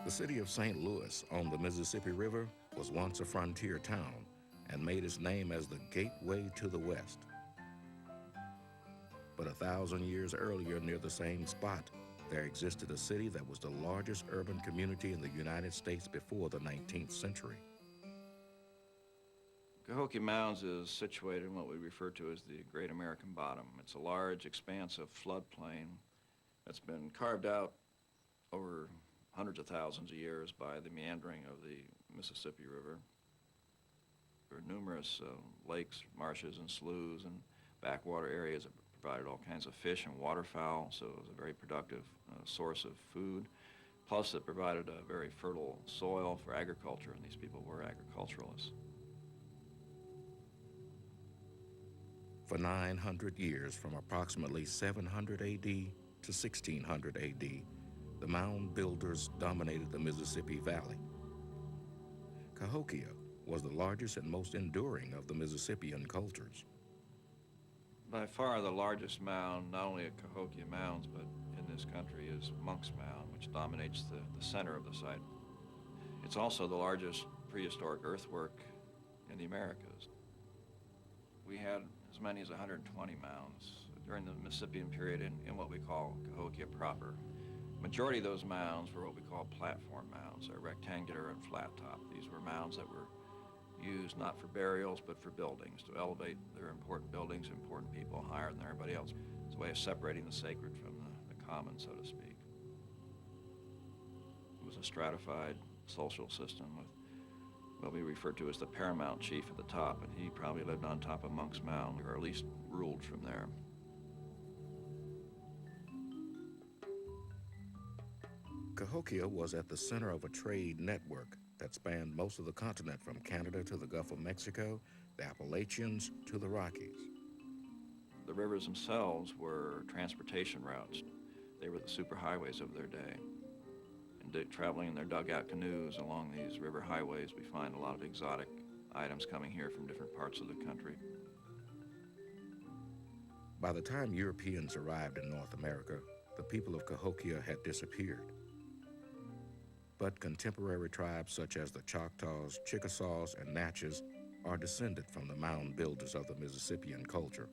The city of St. Louis on the Mississippi River was once a frontier town and made its name as the gateway to the West. But 1,000 years earlier, near the same spot, there existed a city that was the largest urban community in the United States before the 19th century. Cahokia Mounds is situated in what we refer to as the Great American Bottom. It's a large expanse of floodplain that's been carved out over hundreds of thousands of years by the meandering of the Mississippi River. There are numerous lakes, marshes, and sloughs and backwater areas that provided all kinds of fish and waterfowl, so it was a very productive source of food. Plus, it provided a very fertile soil for agriculture, and these people were agriculturalists. For 900 years, from approximately 700 AD to 1600 AD, the mound builders dominated the Mississippi Valley. Cahokia was the largest and most enduring of the Mississippian cultures. By far the largest mound, not only at Cahokia Mounds, but in this country, is Monk's Mound, which dominates the center of the site. It's also the largest prehistoric earthwork in the Americas. We had as many as 120 mounds during the Mississippian period in what we call Cahokia proper. Majority of those mounds were what we call platform mounds. They're rectangular and flat top. These were mounds that were used not for burials, but for buildings, to elevate their important buildings, important people higher than everybody else. It's a way of separating the sacred from the common, so to speak. It was a stratified social system with what we refer to as the paramount chief at the top, and he probably lived on top of Monk's Mound, or at least ruled from there. Cahokia was at the center of a trade network that spanned most of the continent, from Canada to the Gulf of Mexico, the Appalachians to the Rockies. The rivers themselves were transportation routes. They were the superhighways of their day. And traveling in their dugout canoes along these river highways, we find a lot of exotic items coming here from different parts of the country. By the time Europeans arrived in North America, the people of Cahokia had disappeared. But contemporary tribes such as the Choctaws, Chickasaws, and Natchez are descended from the mound builders of the Mississippian culture.